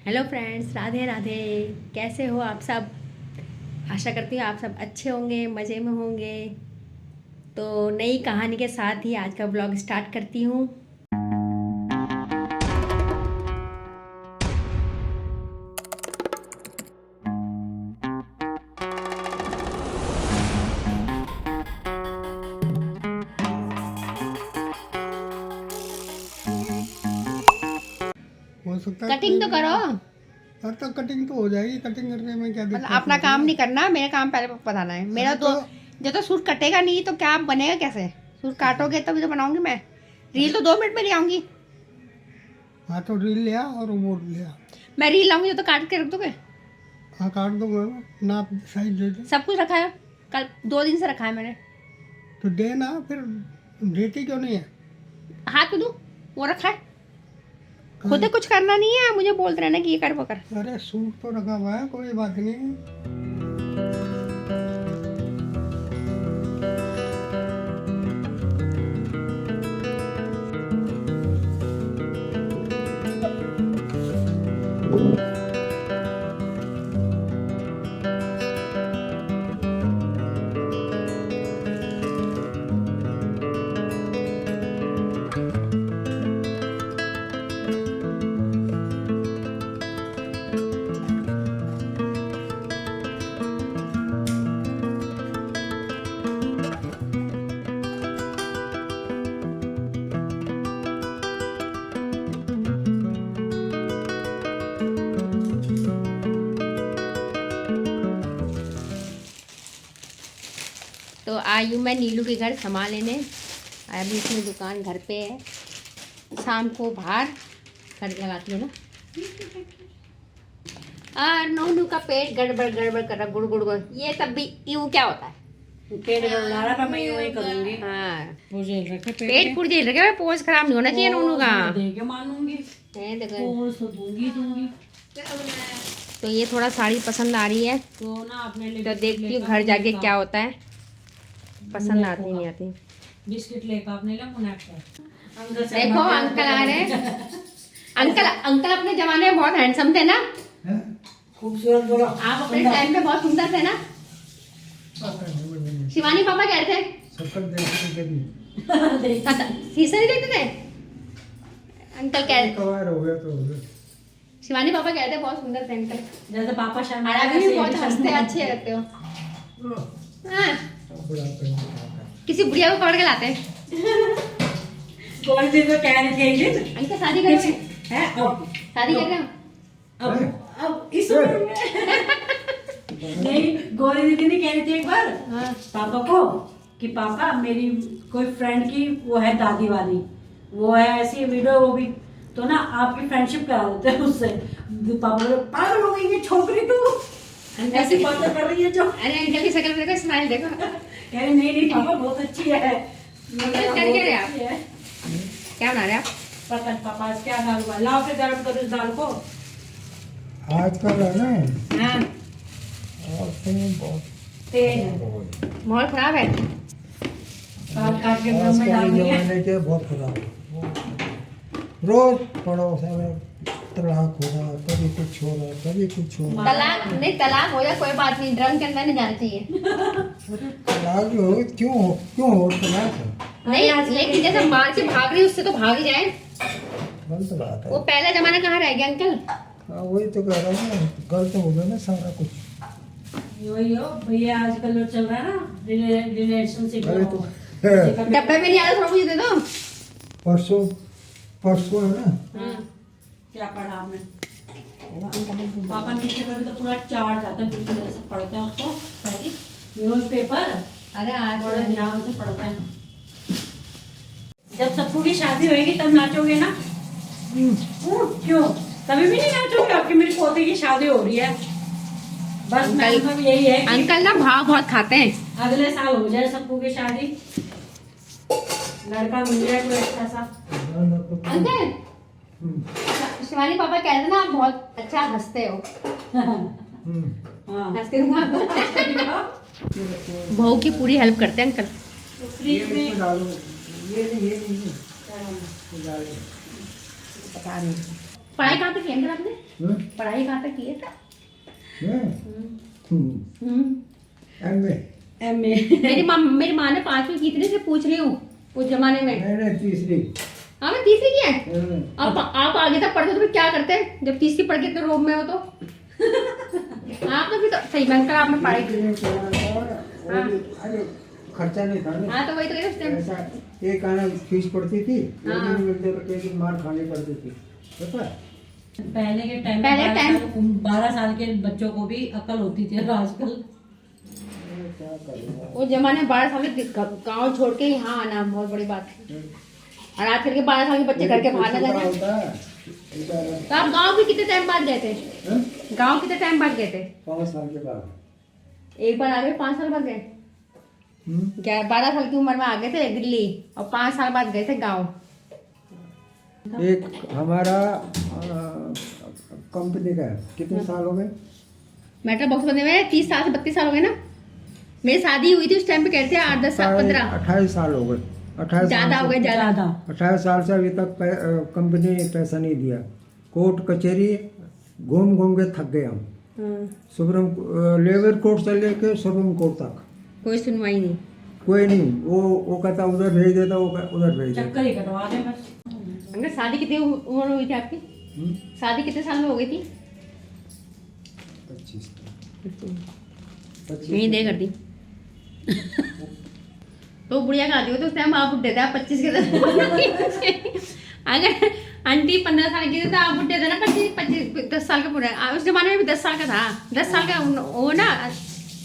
Hello friends, Radhe Radhe. कैसे हो आप सब? आशा करती हूँ आप सब अच्छे होंगे, मज़े में होंगे। तो नई कहानी के साथ ही आज का ब्लॉग स्टार्ट करती हूँ। हो सकता है कटिंग तो करो। हाँ तो कटिंग तो हो जाएगी। कटिंग करने में क्या मतलब दिक्कत अपना है? काम नहीं करना, मेरा काम पहले बताना है। मेरा अरे तो जब तक सूट कटेगा नहीं तो क्या बनेगा कैसे? सूट काटोगे तभी तो बनाऊंगी मैं। रील तो 2 मिनट में ले आऊंगी। हाँ तो रील लिया और वो लिया। मैं रील लाऊंगी तो काट के रख दोगे? हाँ काट दूंगा मैं, नाप साइज दे दे। सब कुछ रखा है, कल 2 दिन से रखा है मैंने। तो देना फिर, देती क्यों नहीं है? हाथ पे दूँ? वो रखा है। खुद कहाँ? कुछ करना नहीं है, मुझे बोलते रहना कि ये कर वो कर। अरे सूट तो रखा हुआ है, कोई बात नहीं। तो आई हूँ मैं नीलू के घर सामान लेने। अभी इसमें दुकान घर पे है, शाम को बाहर घर लगाती है ना। और नोनू का पेट गड़बड़ गड़बड़ कर रहा, गुड़ गुड़ गुड़। ये तब भी यूँ क्या होता है? पेट गड़बड़ा रहा था, मैं यूं ही करूंगी। हाँ, मुझे रखे पेट पुर्जे लगे, पोज खराब नहीं होना चाहिए नोनू का। दे के मानूंगी, है देखो। पोज तो दूंगी। तो ये थोड़ा साड़ी पसंद आ रही है, तो ना अपने लिए तो देखती हूँ घर जाके क्या होता है। पसंद आती नहीं आती। बिस्किट लेकर अपने लिए मुनाफा। देखो अंकल आ रहे हैं। अंकल अंकल अपने जमाने में बहुत हैंडसम थे ना। खूबसूरत बोला। आप अपने टाइम पे बहुत सुंदर थे ना। शिवानी पापा कह रहे थे, सकल देखने के लिए शीशे नहीं देखते थे। अंकल कह रहे, कवार हो गया तो हो गया। शिवानी पापा कह रहे थे बहुत सुंदर थे अंकल। जैसे पापा शाम और अभी भी बहुत हंसते अच्छे लगते हो। हाँ, बड़ा पेन है। किसी बुढ़िया को पकड़ के लाते हैं। कौन सी तो कह रहे थे कि अंकल शादी करोगे? है शादी कर रहे हो? अब इस उम्र में नहीं, गौरी दीदी ने कह रही थी एक बार हाँ। पापा को कि पापा मेरी कोई फ्रेंड की वो है दादी वाली, वो है ऐसी वीडियो, वो भी तो ना आपकी फ्रेंडशिप करा देते हैं उससे। पापा बोले पागल हो गई ये छोकरी, तू ऐसी बातें कर रही है जो। अरे अंकल की शक्ल देखो, स्माइल देखो। कह रहे नहीं पापा बहुत अच्छी है। अंकल कर क्या रहे आप? क्या बना रहे आप? पता नहीं पापा आज क्या दाल हुआ, लाओ फिर गर्म करो इस दाल को। आजकल है ना, हाँ आजकल बहुत तेज माहौल खराब है। काट काट के गरम में आजकल डालनी के है। जमाने के बहुत खराब है। रोज पड़ोस में तलाक हो रहा, कभी कुछ हो रहा, कभी कुछ हो रहा। तलाक नहीं, तलाक हो जाए कोई बात नहीं, ड्रम के अंदर नहीं जाना चाहिए। अरे तलाक जो हो, क्यों हो तलाक? नहीं, लेकिन जैसे मार के भाग रही उससे तो भाग ही जाए। गलत बात वो है। पहला जमाना कहाँ रह गया अंकल? हाँ वही तो कह रहा हूँ ना, गलत हो गया ना सारा कुछ। वही हो भैया, आजकल जो चल रहा है ना रिलेशनशिप। अरे तो डब्बे में नहीं आ रहा, थोड़ा मुझे दे दो। परसों परसों है ना, क्या पढ़ा आपने? पापा नीचे कभी तो पूरा चार्ट जाता है, बिल्कुल ऐसे पढ़ते हैं उसको न्यूज पेपर। अरे आज बड़े ध्यान से पढ़ते हैं। जब सप्पू की शादी होगी तब नाचोगे ना? क्यों तभी भी नहीं नाचोगे? आपकी मेरी पोते की शादी हो रही है, बस मैं मतलब यही है कि अंकल ना भाव बहुत खाते हैं। अगले साल हो जाए सप्पू की शादी, लड़का मिल जाए कोई अच्छा सा। अंकल शिवानी पापा कह रहे थे ना आप बहुत अच्छा हंसते हो। हाँ हंसते हो बहू की पूरी हेल्प करते हैं अंकल। तो फ्रिज में डालो, ये नहीं पता नहीं। पढ़ाई कहाँ तक की अंकल आपने? हाँ? पढ़ाई कहाँ तक की है? MA MA मेरी माँ ने 5वीं की थी, से पूछ रही हूँ उस जमाने में। मैंने तीसरी। हाँ मैं तीसरी की है। हाँ। आप आगे तक पढ़ते तो फिर क्या करते जब तीसरी पढ़ के इतने रोब में हो तो? आप तो फिर तो सही में अंकल आपने पढ़ाई की। हाँ। अरे खर्चा नहीं था ना। हाँ तो वही तो कहते हैं। ऐसा एक आना फीस पड़ती थी, वो हाँ। भी मिलते तो कई दिन मार खानी पड़ती थी, पता है? पहले के टाइम पहले में टाइम- 12 साल के बच्चों को भी अकल होती थी, और आजकल क्या करेगा? वो जमाने में 12 साल के गाँव छोड़ के यहाँ आना बहुत बड़ी बात है। और आजकल के 12 साल के बच्चे घर के बाहर न जाए। होता है बेचारा। तो आप गाँव भी कितने टाइम बाद गए थे? हाँ? गाँव कितने टाइम बाद गए थे? 5 साल के बाद। एक बार आ गए, 5 साल बाद गए। 12 साल की उम्र में आ गए थे दिल्ली और 5 साल बाद गए थे गाँव। एक हमारा कंपनी का है, कितने साल हो गए? मेटल बॉक्स बनने में 30 साल से 32 साल हो गए ना। मेरी शादी हुई थी उस टाइम पे कहते हैं 8-10 साल 15 28 साल हो गए। 28 ज्यादा हो गए ज्यादा। 28 साल से अभी तक कंपनी पैसा नहीं दिया। कोर्ट कचहरी घूम घूम के थक गए हम। सुप्रीम लेबर कोर्ट से लेके सुप्रीम कोर्ट तक कोई सुनवाई नहीं। कोई नहीं। वो कहता उधर भेज देता, वो उधर भेज देता। चक्कर ही कटवा दे बस। अंकल शादी कितनी उम्र में हुई थी आपकी? शादी कितने साल में हो गई थी? 25 यही दे कर दी। तो बुढ़िया का आती हो तो उस टाइम आप बुढ़े थे, आप 25 के थे। अगर आंटी 15 साल की थी तो आप बुढ़े थे ना, 25 10 साल का पूरा। उस जमाने में भी 10 साल का था। 10 साल का वो ना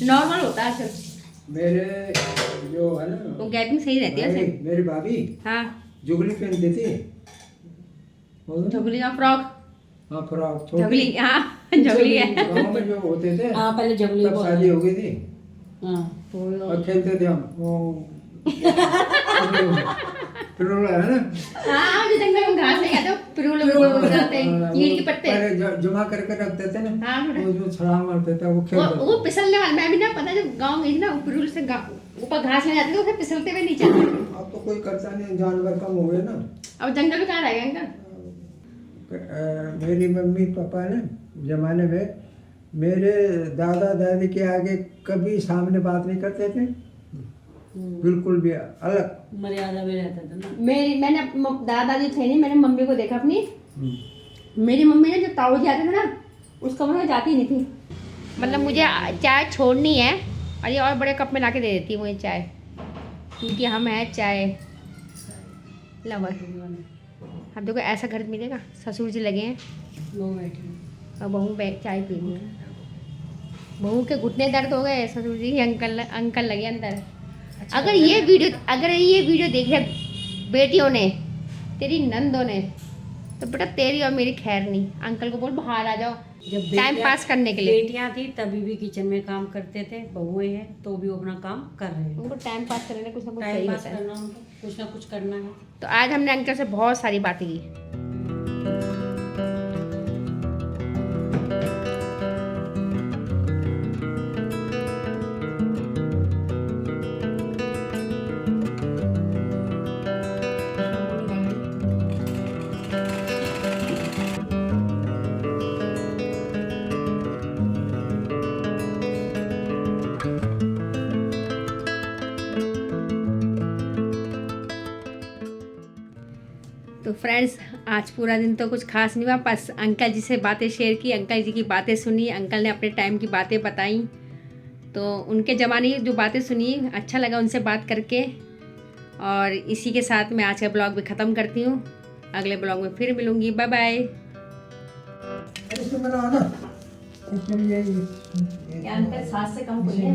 नॉर्मल होता है सिर्फ। मेरे जो है ना, वो गैपिंग सही रहती है ऐसे। मेरी भाभी हाँ जुगली पहनती थी। झुगली का फ्रॉक। हाँ फ्रॉक छोटी। झुगली, हाँ झुगली है। गाँव में जो होते थे हाँ पहले जबली तब शादी हो गई थी हाँ और खेलते थे हम वो पिरुल है ना। हाँ जो जंगल में घास नहीं खाते पिरुल जाते हैं, कीड़ के पत्ते। पहले जमा करके रखते थे ना, हाँ बेटा। वो जो छलांग मारते थे वो खेलते थे। वो फिसलने वाला। मैं भी ना पता जब गाँव गई थी ना पिरुल से ऊपर घास ले जाते थे, उसे फिसलते हुए नीचे आते थे। अब तो कोई करता नहीं, जानवर कम हो गए ना। अब जंगल में कहाँ रह गए अंकल? मेरी मम्मी पापा ने जमाने में मेरे दादा दादी के आगे कभी सामने बात नहीं करते थे, बिल्कुल भी अलग मर्यादा में रहता था ना। मैंने दादाजी थे नहीं, मैंने मम्मी को देखा अपनी। मेरी मम्मी ने जो ताऊ जी आते थे ना उस कमरे में जाती नहीं थी। मतलब मुझे चाय छोड़नी है और ये और बड़े कप में ला के दे देती है मुझे चाय, क्योंकि हम हैं चाय लवर। अब देखो ऐसा घर मिलेगा, ससुर जी लगे हैं वो बैठे हैं। और बहू चाय पी रही है। बहू के घुटने दर्द हो गए, ससुर जी अंकल लगे अंदर। अगर ये वीडियो देखे बेटियों ने, तेरी नंदों ने, तो बेटा तेरी और मेरी खैर नहीं। अंकल को बोल बाहर आ जाओ जब टाइम पास करने के लिए। बेटियां थी तभी भी किचन में काम करते थे, बहुएं हैं तो भी वो अपना काम कर रहे हैं। उनको टाइम पास करने कुछ ना कुछ टाइम चाहिए पास होता है। करना, उनको कुछ ना कुछ करना है। तो आज हमने अंकल से बहुत सारी बातें की। तो फ्रेंड्स आज पूरा दिन तो कुछ खास नहीं हुआ, बस अंकल जी से बातें शेयर की, अंकल जी की बातें सुनी, अंकल ने अपने टाइम की बातें बताई। तो उनके ज़माने की जो बातें सुनी, अच्छा लगा उनसे बात करके। और इसी के साथ मैं आज का ब्लॉग भी ख़त्म करती हूँ। अगले ब्लॉग में फिर मिलूँगी। Bye bye. इसमें बनाओ ना, इसमें ये क्या अंकल 7 से कम कोई है?